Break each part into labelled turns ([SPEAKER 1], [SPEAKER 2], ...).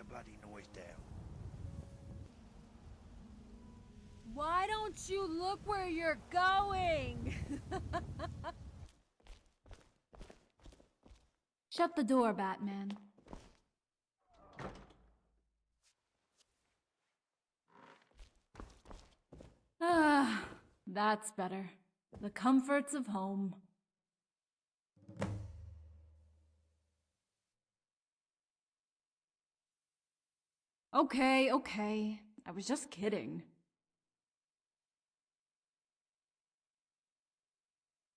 [SPEAKER 1] bloody noise down.
[SPEAKER 2] Why don't you look where you're going? Shut the door, Batman. Ah, that's better. The comforts of home. Okay. I was just kidding.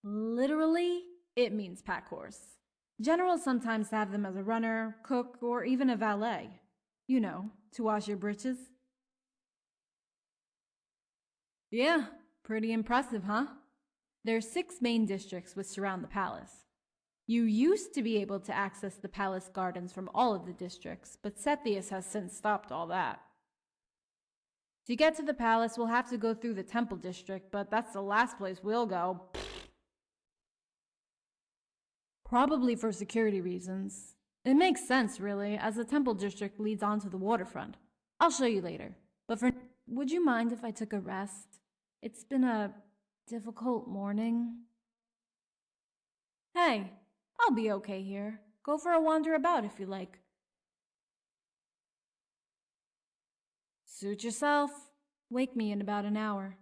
[SPEAKER 2] Literally, it means pack horse. Generals sometimes have them as a runner, cook, or even a valet. You know, to wash your britches. Yeah, pretty impressive, huh? There's 6 main districts which surround the palace. You used to be able to access the palace gardens from all of the districts, but Sethius has since stopped all that. To get to the palace, we'll have to go through the temple district, but that's the last place we'll go. Probably for security reasons. It makes sense, really, as the temple district leads onto the waterfront. I'll show you later, but would you mind if I took a rest? It's been a difficult morning. Hey, I'll be okay here. Go for a wander about if you like. Suit yourself. Wake me in about an hour.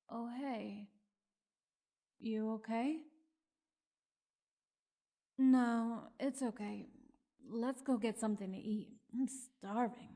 [SPEAKER 2] Oh, hey. You okay? No, it's okay. Let's go get something to eat. I'm starving.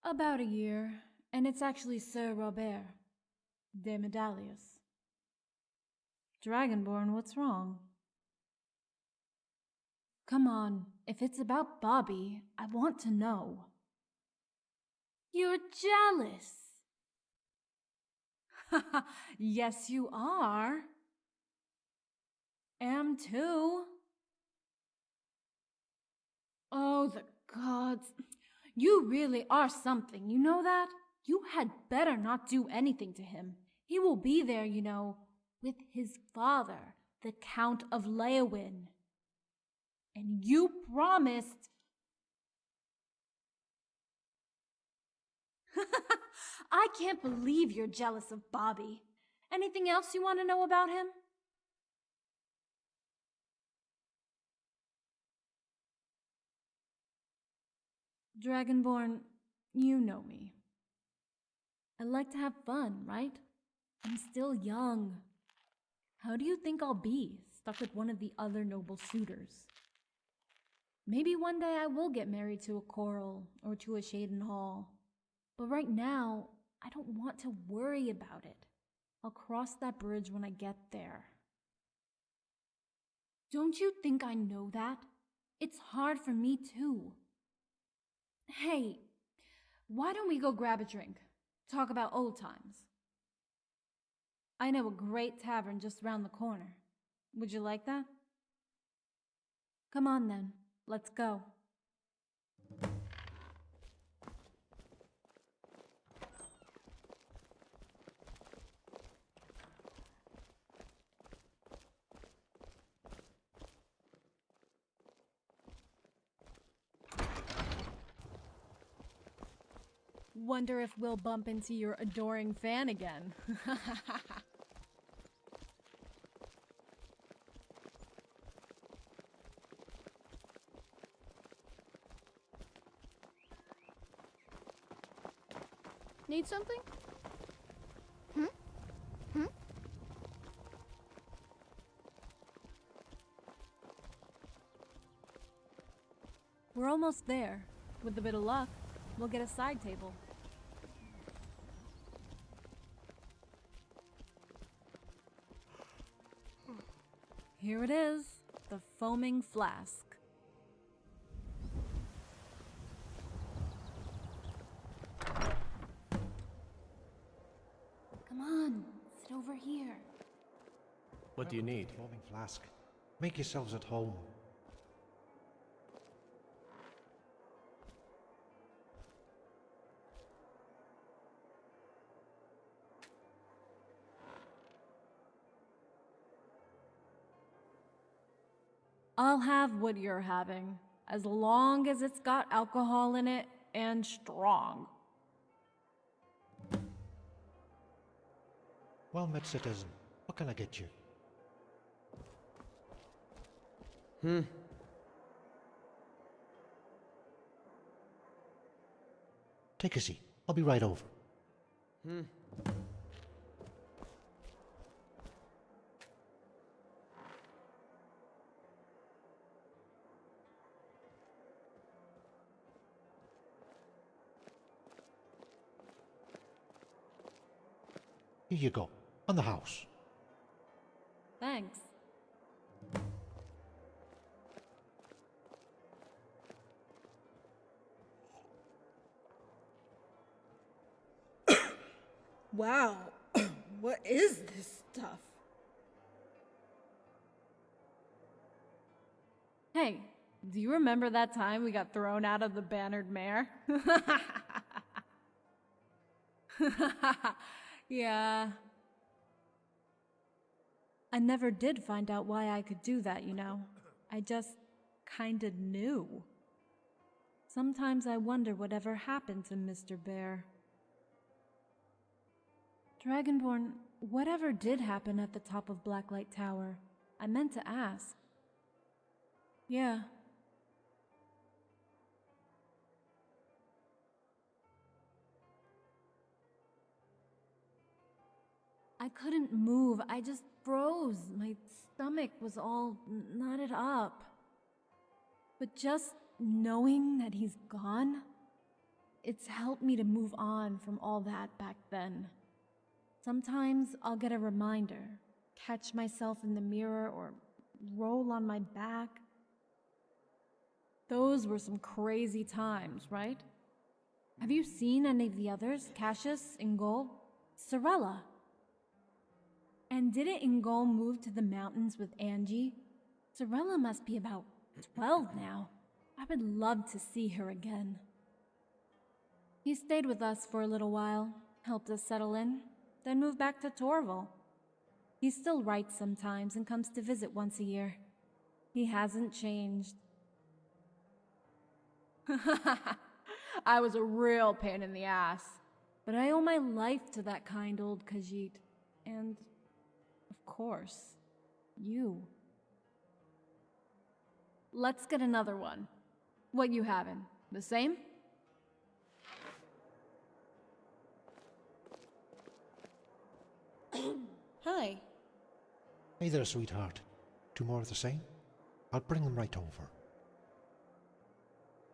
[SPEAKER 2] About a year, and it's actually Sir Robert de Medallius. Dragonborn, what's wrong? Come on, if it's about Bobby, I want to know. You're jealous. Haha, yes you are. Am too. Oh, the gods. You really are something, you know that? You had better not do anything to him. He will be there, you know, with his father, the Count of Leowin. And you promised... I can't believe you're jealous of Bobby. Anything else you want to know about him? Dragonborn, you know me. I like to have fun, right? I'm still young. How do you think I'll be, stuck with one of the other noble suitors? Maybe one day I will get married to a Coral or to a Shaden Hall. But right now, I don't want to worry about it. I'll cross that bridge when I get there. Don't you think I know that? It's hard for me too. Hey, why don't we go grab a drink? Talk about old times. I know a great tavern just round the corner. Would you like that? Come on then, let's go. Wonder if we'll bump into your adoring fan again.
[SPEAKER 1] Need something?
[SPEAKER 2] We're almost there. With a bit of luck, we'll get a side table. Here it is, the foaming flask. Come on, sit over here.
[SPEAKER 3] What do you need?
[SPEAKER 4] Foaming flask. Make yourselves at home.
[SPEAKER 2] I'll have what you're having, as long as it's got alcohol in it and strong.
[SPEAKER 4] Well met, citizen. What can I get you? Take a seat. I'll be right over. Here you go. On the house.
[SPEAKER 2] Thanks.
[SPEAKER 1] Wow. What is this stuff?
[SPEAKER 2] Hey, do you remember that time we got thrown out of the Bannered Mare? Yeah. I never did find out why I could do that, you know. I just kinda knew. Sometimes I wonder whatever happened to Mr. Bear. Dragonborn, whatever did happen at the top of Blacklight Tower? I meant to ask. Yeah. I couldn't move. I just froze. My stomach was all knotted up. But just knowing that he's gone, it's helped me to move on from all that back then. Sometimes I'll get a reminder, catch myself in the mirror, or roll on my back. Those were some crazy times, right? Have you seen any of the others? Cassius, Ingol, Sorella? And didn't Ingol move to the mountains with Angie? Sorella must be about 12 now. I would love to see her again. He stayed with us for a little while, helped us settle in, then moved back to Torval. He still writes sometimes and comes to visit once a year. He hasn't changed. I was a real pain in the ass. But I owe my life to that kind old Khajiit. And, of course, you. Let's get another one. What you having? The same?
[SPEAKER 1] Hi.
[SPEAKER 4] Hey there, sweetheart. Two more of the same? I'll bring them right over.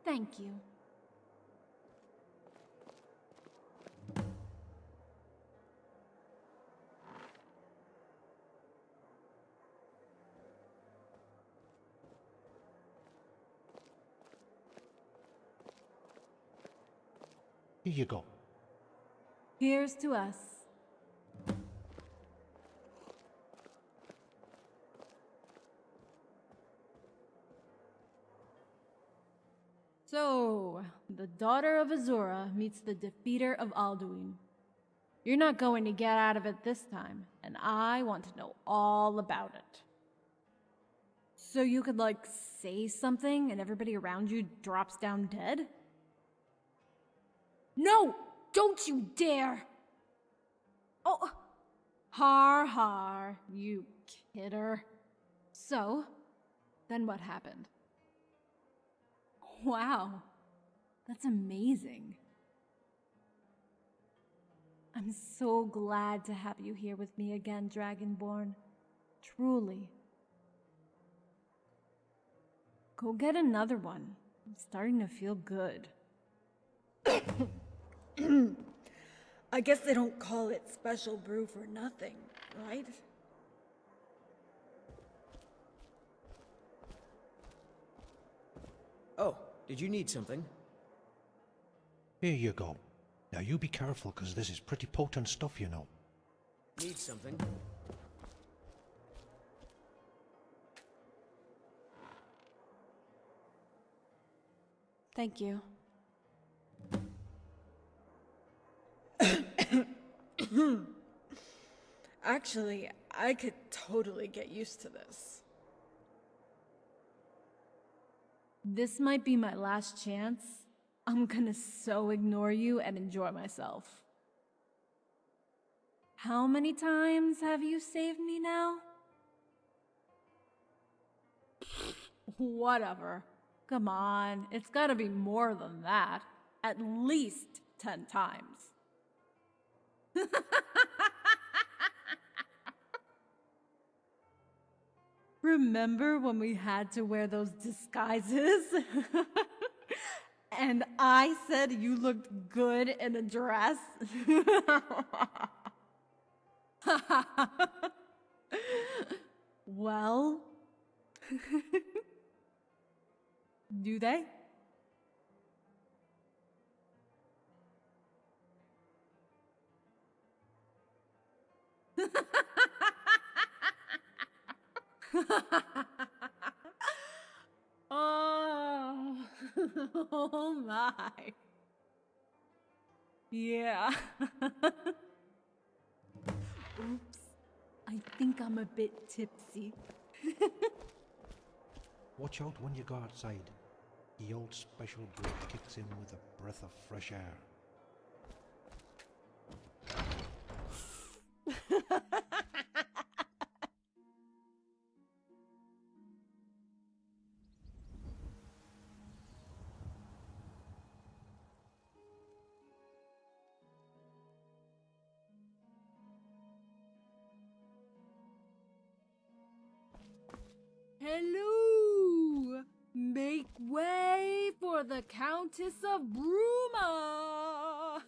[SPEAKER 2] Thank you.
[SPEAKER 4] Here you go.
[SPEAKER 2] Here's to us. So, the daughter of Azura meets the defeater of Alduin. You're not going to get out of it this time, and I want to know all about it. So you could, like, say something and everybody around you drops down dead? No! Don't you dare! Oh! Har har, you kidder. So, then what happened? Wow, that's amazing. I'm so glad to have you here with me again, Dragonborn. Truly. Go get another one. I'm starting to feel good.
[SPEAKER 1] I guess they don't call it special brew for nothing, right?
[SPEAKER 5] Oh, did you need something?
[SPEAKER 4] Here you go. Now you be careful, because this is pretty potent stuff, you know.
[SPEAKER 5] Need something?
[SPEAKER 2] Thank you.
[SPEAKER 1] Actually, I could totally get used to this.
[SPEAKER 2] This might be my last chance. I'm gonna so ignore you and enjoy myself. How many times have you saved me now? Whatever. Come on, it's gotta be more than that. At least 10 times. Remember when we had to wear those disguises? And I said you looked good in a dress? Well, do they? Oh, oh my. Yeah. Oops. I think I'm a bit tipsy.
[SPEAKER 4] Watch out when you go outside. The old special brew kicks in with a breath of fresh air.
[SPEAKER 2] Hello! Make way for the Countess of Bruma!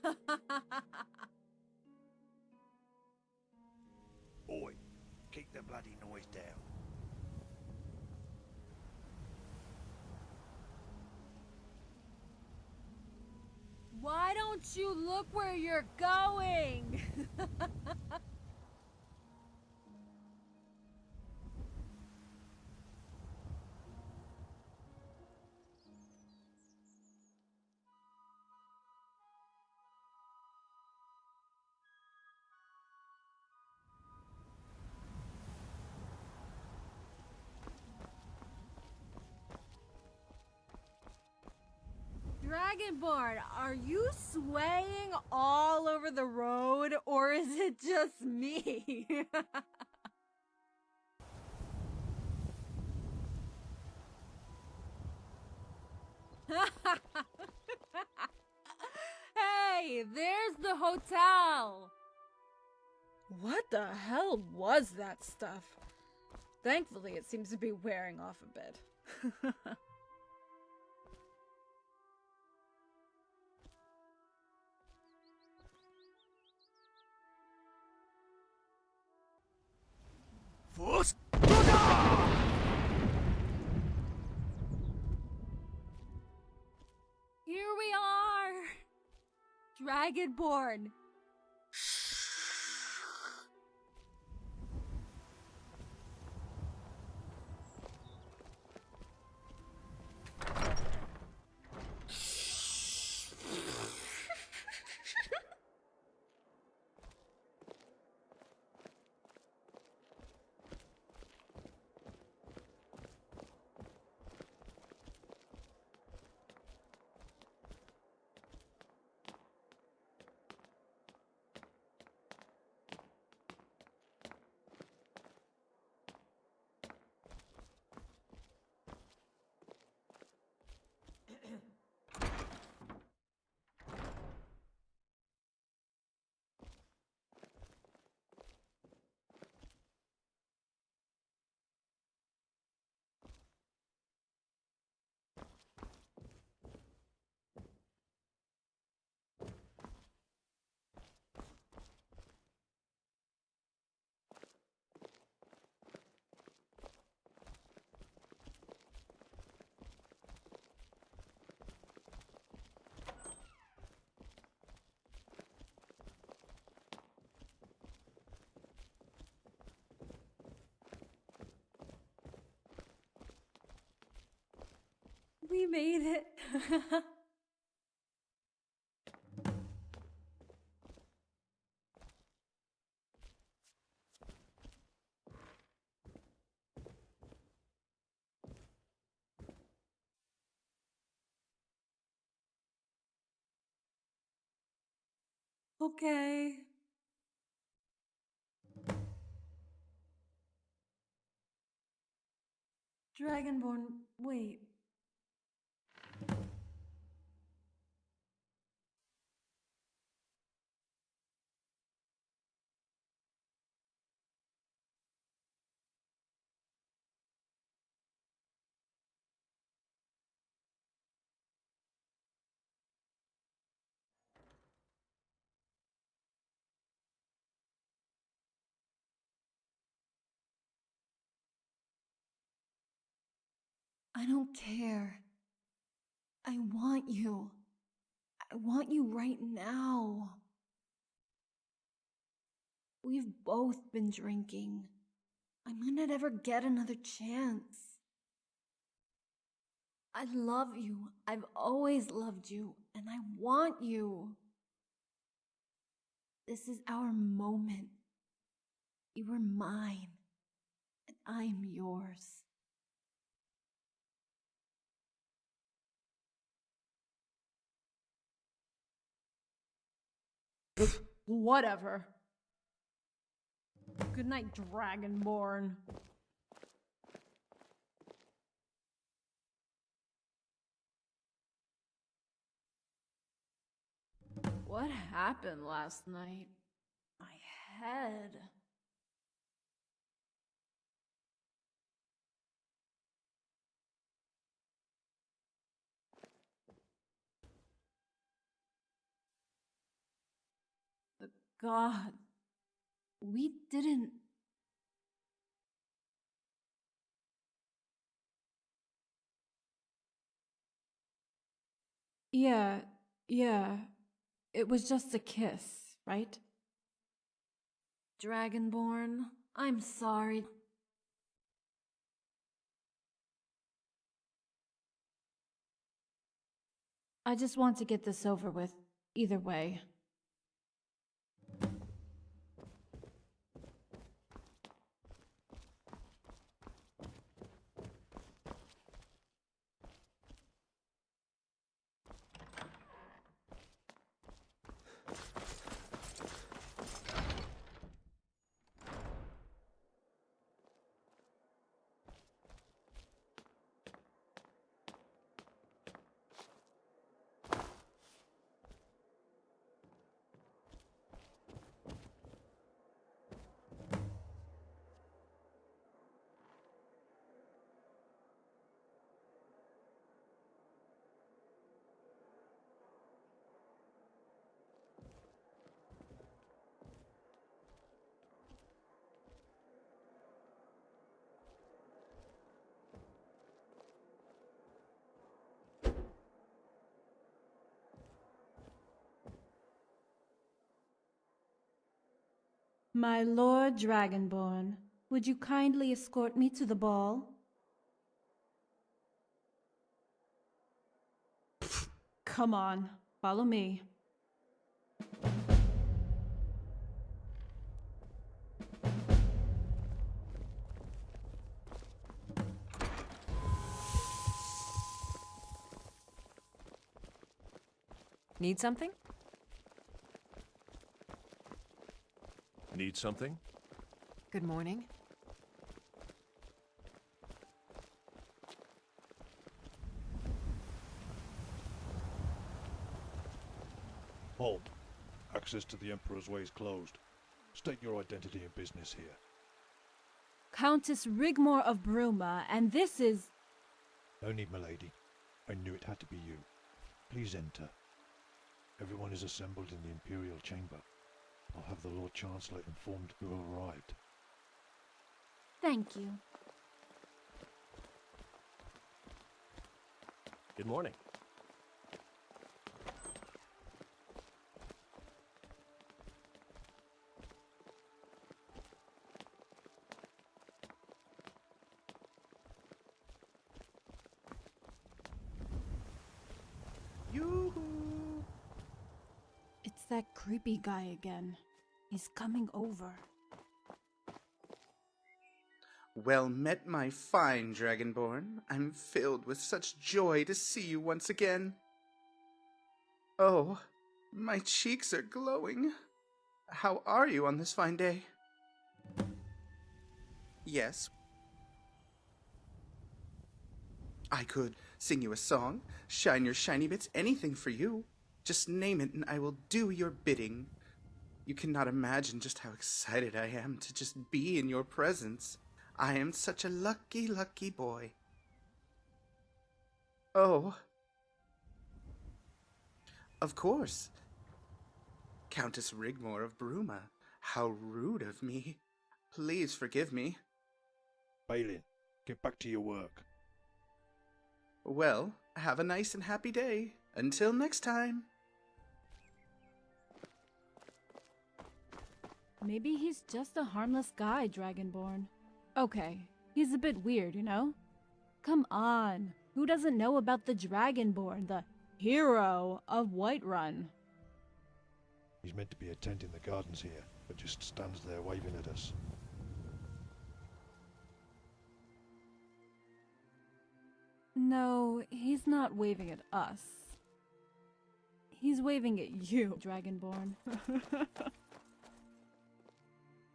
[SPEAKER 4] Oi, keep the bloody noise down.
[SPEAKER 2] Why don't you look where you're going? Dragonborn, are you swaying all over the road, or is it just me? Hey, there's the hotel!
[SPEAKER 1] What the hell was that stuff? Thankfully, it seems to be wearing off a bit.
[SPEAKER 5] Force?
[SPEAKER 2] Here we are! Dragonborn! We made it. Okay. Dragonborn, wait. I don't care. I want you. I want you right now. We've both been drinking. I might not ever get another chance. I love you. I've always loved you, and I want you. This is our moment. You are mine, and I'm yours.
[SPEAKER 1] Whatever. Good night, Dragonborn. What happened last night? My head. The god. We didn't. Yeah. It was just a kiss, right?
[SPEAKER 2] Dragonborn, I'm sorry.
[SPEAKER 1] I just want to get this over with, either way. My Lord Dragonborn, would you kindly escort me to the ball? Come on, follow me.
[SPEAKER 6] Need something?
[SPEAKER 3] Need something?
[SPEAKER 6] Good morning.
[SPEAKER 4] Halt. Access to the Emperor's Way is closed. State your identity and business here.
[SPEAKER 1] Countess Rigmor of Bruma, and this is...
[SPEAKER 4] No need, milady. I knew it had to be you. Please enter. Everyone is assembled in the Imperial Chamber. I'll have the Lord Chancellor informed who have arrived.
[SPEAKER 2] Thank you.
[SPEAKER 3] Good morning.
[SPEAKER 1] It's that creepy guy again. He's coming over.
[SPEAKER 7] Well met, my fine Dragonborn. I'm filled with such joy to see you once again. Oh, my cheeks are glowing. How are you on this fine day? Yes. I could sing you a song, shine your shiny bits, anything for you. Just name it and I will do your bidding. You cannot imagine just how excited I am to just be in your presence. I am such a lucky, lucky boy. Oh. Of course. Countess Rigmor of Bruma. How rude of me. Please forgive me.
[SPEAKER 4] Balin, get back to your work.
[SPEAKER 7] Well, have a nice and happy day. Until next time.
[SPEAKER 1] Maybe he's just a harmless guy, Dragonborn. Okay, he's a bit weird, you know? Come on, who doesn't know about the Dragonborn, the hero of Whiterun?
[SPEAKER 4] He's meant to be attending the gardens here, but just stands there waving at us.
[SPEAKER 1] No, he's not waving at us. He's waving at you, Dragonborn.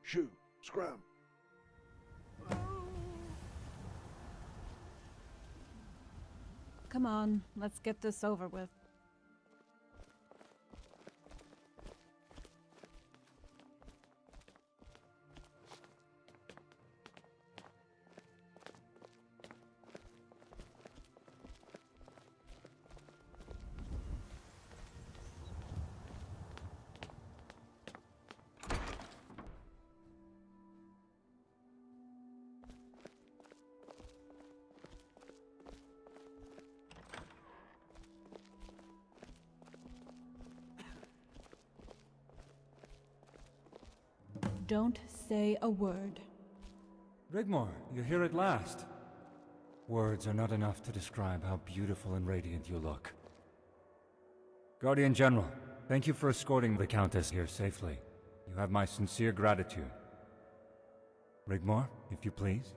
[SPEAKER 4] Shoo! Scram!
[SPEAKER 1] Come on, let's get this over with. Don't say a word.
[SPEAKER 8] Rigmor, you're here at last. Words are not enough to describe how beautiful and radiant you look. Guardian General, thank you for escorting the Countess here safely. You have my sincere gratitude. Rigmor, if you please.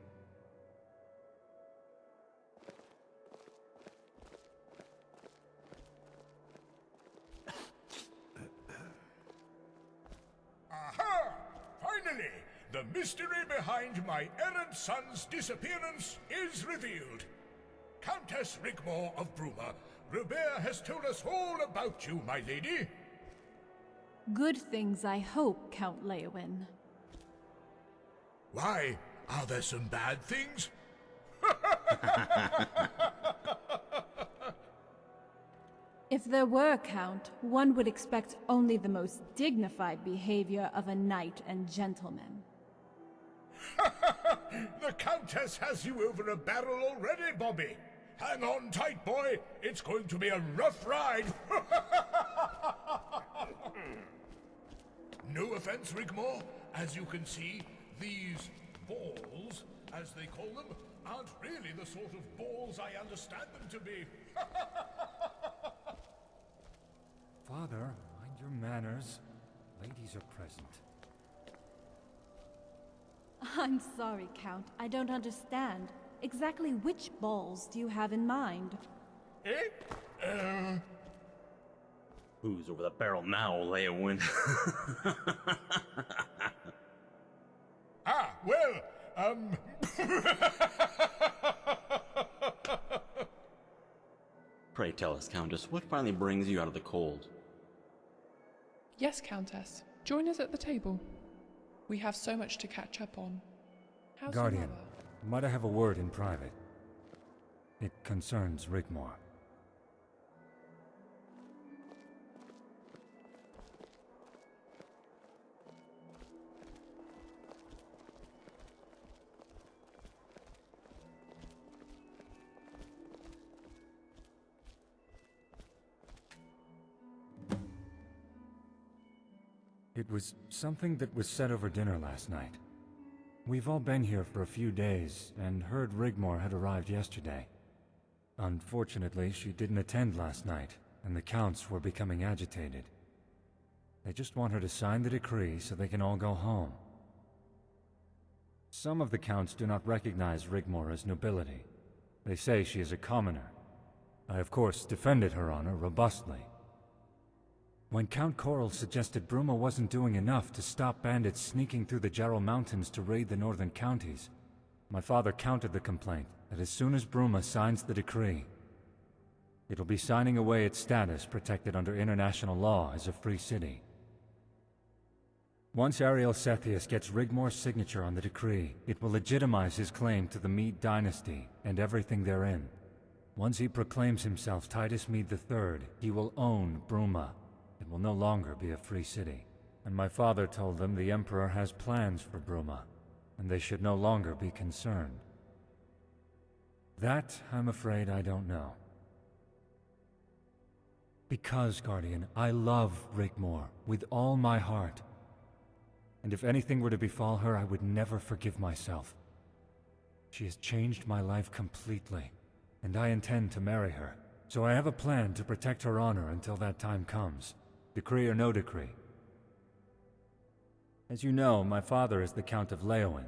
[SPEAKER 9] Aha! Finally, the mystery behind my errant son's disappearance is revealed. Countess Rigmor of Bruma, Robert has told us all about you, my lady.
[SPEAKER 1] Good things, I hope, Count Leowin.
[SPEAKER 9] Why, are there some bad things?
[SPEAKER 1] If there were, Count, one would expect only the most dignified behavior of a knight and gentleman.
[SPEAKER 9] The Countess has you over a barrel already, Bobby. Hang on tight, boy. It's going to be a rough ride. No offense, Rigmor. As you can see, these balls, as they call them, aren't really the sort of balls I understand them to be.
[SPEAKER 8] Father, mind your manners. Ladies are present.
[SPEAKER 1] I'm sorry, Count. I don't understand. Exactly which balls do you have in mind?
[SPEAKER 10] Who's over the barrel now, Leowin? Pray tell us, Countess, what finally brings you out of the cold?
[SPEAKER 11] Yes, Countess. Join us at the table. We have so much to catch up on. How's your
[SPEAKER 8] Guardian,
[SPEAKER 11] mother?
[SPEAKER 8] might I have a word in private? It concerns Rigmor. It was something that was said over dinner last night. We've all been here for a few days, and heard Rigmor had arrived yesterday. Unfortunately, she didn't attend last night, and the Counts were becoming agitated. They just want her to sign the decree so they can all go home. Some of the counts do not recognize Rigmor as nobility. They say she is a commoner. I, of course, defended her honor robustly. When Count Coral suggested Bruma wasn't doing enough to stop bandits sneaking through the Jarl Mountains to raid the northern counties, my father countered the complaint that as soon as Bruma signs the decree, it'll be signing away its status protected under international law as a free city. Once Ariel Sethius gets Rigmor's signature on the decree, it will legitimize his claim to the Mede dynasty and everything therein. Once he proclaims himself Titus Mede III, he will own Bruma. It will no longer be a free city. And my father told them the Emperor has plans for Bruma, and they should no longer be concerned. That, I'm afraid, I don't know. Because, Guardian, I love Rigmor with all my heart. And if anything were to befall her, I would never forgive myself. She has changed my life completely, and I intend to marry her. So I have a plan to protect her honor until that time comes, decree or no decree. As you know, my father is the Count of Leowen.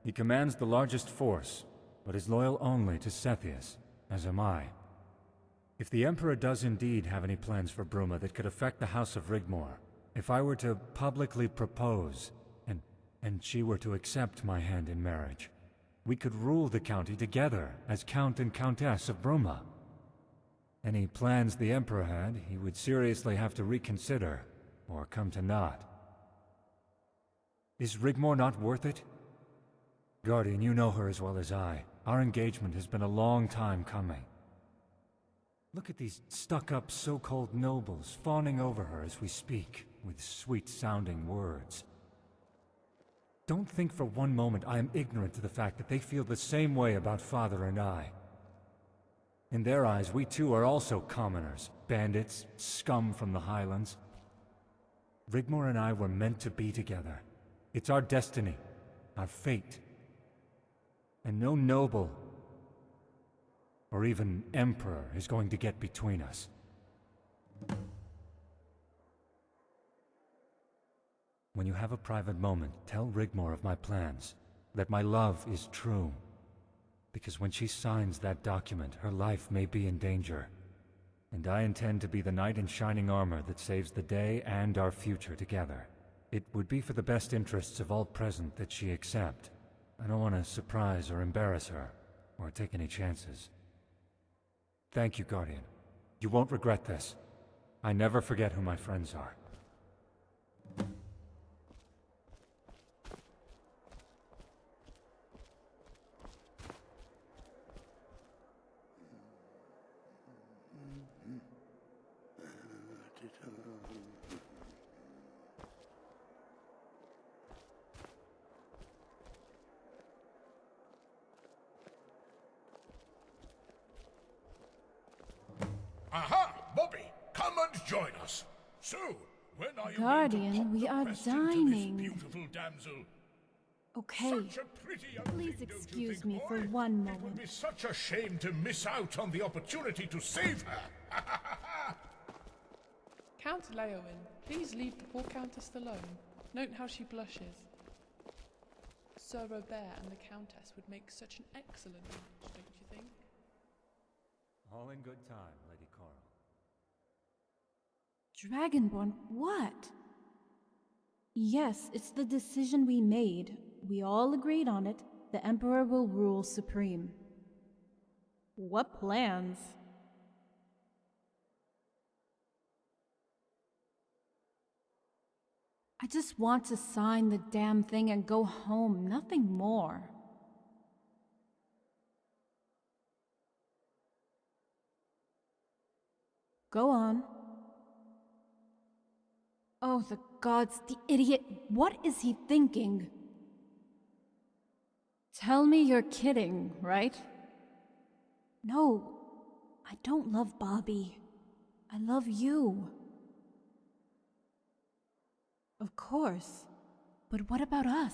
[SPEAKER 8] He commands the largest force, but is loyal only to Sethius, as am I. If the Emperor does indeed have any plans for Bruma that could affect the House of Rigmor, if I were to publicly propose, and she were to accept my hand in marriage, we could rule the county together as Count and Countess of Bruma. Any plans the Emperor had, he would seriously have to reconsider, or come to naught. Is Rigmor not worth it? Guardian, you know her as well as I. Our engagement has been a long time coming. Look at these stuck-up so-called nobles fawning over her as we speak, with sweet-sounding words. Don't think for one moment I am ignorant to the fact that they feel the same way about Father and I. In their eyes, we too are also commoners, bandits, scum from the Highlands. Rigmor and I were meant to be together. It's our destiny, our fate. And no noble, or even Emperor, is going to get between us. When you have a private moment, tell Rigmor of my plans, that my love is true. Because when she signs that document, her life may be in danger. And I intend to be the knight in shining armor that saves the day and our future together. It would be for the best interests of all present that she accept. I don't want to surprise or embarrass her, or take any chances. Thank you, Guardian. You won't regret this. I never forget who my friends are.
[SPEAKER 9] Aha! Bobby, come and join us. So, when are you
[SPEAKER 1] Guardian,
[SPEAKER 9] going to
[SPEAKER 1] we
[SPEAKER 9] pop
[SPEAKER 1] are
[SPEAKER 9] the rest into
[SPEAKER 1] dining.
[SPEAKER 9] this beautiful damsel?
[SPEAKER 1] Okay,
[SPEAKER 9] Such a pretty young
[SPEAKER 1] please
[SPEAKER 9] thing, don't you
[SPEAKER 1] excuse
[SPEAKER 9] think,
[SPEAKER 1] me for
[SPEAKER 9] boy?
[SPEAKER 1] one
[SPEAKER 9] It would
[SPEAKER 1] moment.
[SPEAKER 9] be such a shame to miss out on the opportunity to save her.
[SPEAKER 11] Count Leowen, please leave the poor Countess alone. Note how she blushes. Sir Robert and the Countess would make such an excellent match, don't you think?
[SPEAKER 8] All in good time, Lady Coral.
[SPEAKER 1] Dragonborn, what? Yes, it's the decision we made. We all agreed on it. The Emperor will rule supreme. What plans? I just want to sign the damn thing and go home, nothing more. Go on. Oh, the gods, the idiot. What is he thinking? Tell me you're kidding, right? No, I don't love Bobby. I love you. Of course. But what about us?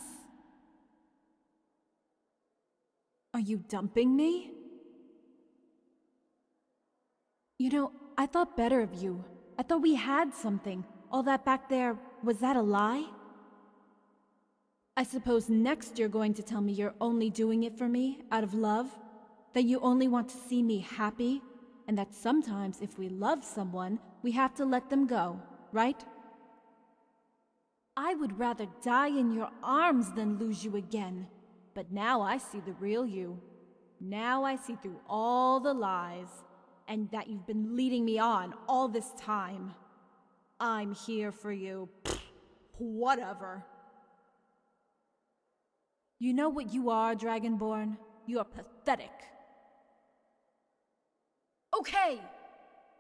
[SPEAKER 1] Are you dumping me? You know, I thought better of you. I thought we had something. All that back there, was that a lie? I suppose next you're going to tell me you're only doing it for me, out of love? That you only want to see me happy? And that sometimes if we love someone, we have to let them go, right? I would rather die in your arms than lose you again. But now I see the real you. Now I see through all the lies, and that you've been leading me on all this time. I'm here for you. Pfft, whatever. You know what you are, Dragonborn? You are pathetic.
[SPEAKER 12] Okay,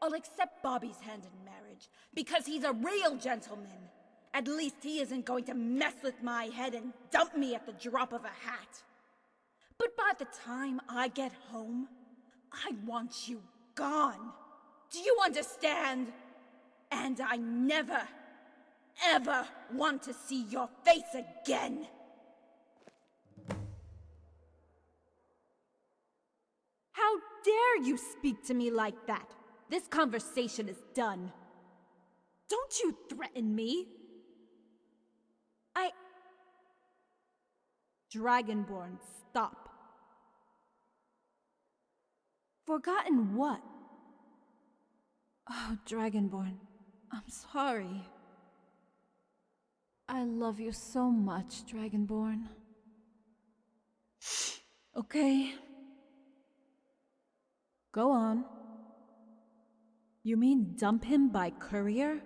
[SPEAKER 12] I'll accept Bobby's hand in marriage, because he's a real gentleman. At least he isn't going to mess with my head and dump me at the drop of a hat. But by the time I get home, I want you gone. Do you understand? And I never, ever want to see your face again.
[SPEAKER 1] How dare you speak to me like that? This conversation is done. Don't you threaten me. Dragonborn, stop. Forgotten what? Oh, Dragonborn, I'm sorry. I love you so much, Dragonborn. Okay. Go on. You mean dump him by courier?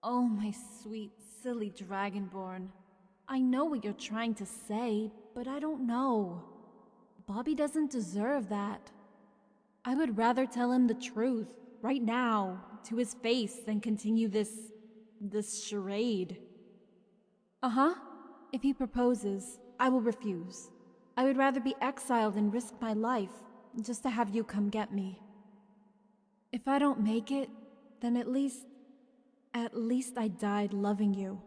[SPEAKER 1] Oh, my sweet, silly Dragonborn. I know what you're trying to say, but I don't know. Bobby doesn't deserve that. I would rather tell him the truth, right now, to his face, than continue this charade. Uh-huh. If he proposes, I will refuse. I would rather be exiled and risk my life, just to have you come get me. If I don't make it, then at least I died loving you.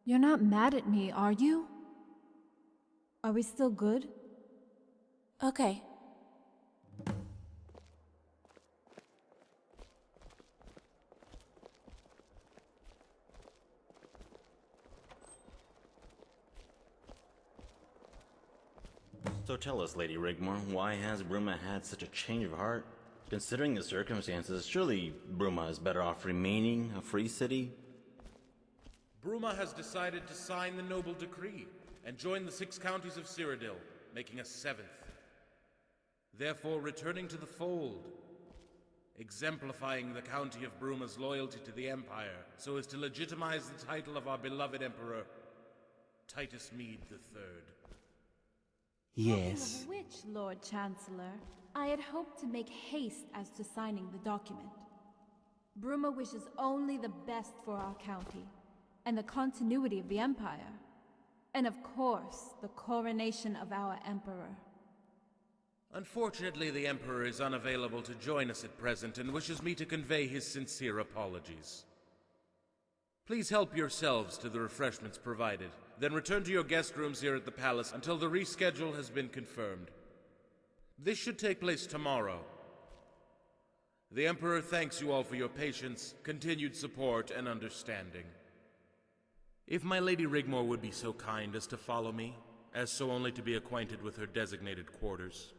[SPEAKER 1] You're not mad at me, are you? Are we still good? Okay.
[SPEAKER 10] So tell us, Lady Rigmor, why has Bruma had such a change of heart? Considering the circumstances, surely Bruma is better off remaining a free city?
[SPEAKER 13] Bruma has decided to sign the noble decree and join the 6 counties of Cyrodiil, making a 7th. Therefore returning to the fold, exemplifying the county of Bruma's loyalty to the Empire, so as to legitimize the title of our beloved Emperor, Titus Mede III.
[SPEAKER 1] Yes. Talking of which, Lord Chancellor, I had hoped to make haste as to signing the document. Bruma wishes only the best for our county, and the continuity of the Empire. And of course, the coronation of our Emperor.
[SPEAKER 13] Unfortunately, the Emperor is unavailable to join us at present and wishes me to convey his sincere apologies. Please help yourselves to the refreshments provided, then return to your guest rooms here at the palace until the reschedule has been confirmed. This should take place tomorrow. The Emperor thanks you all for your patience, continued support, and understanding. If my Lady Rigmor would be so kind as to follow me, as so only to be acquainted with her designated quarters.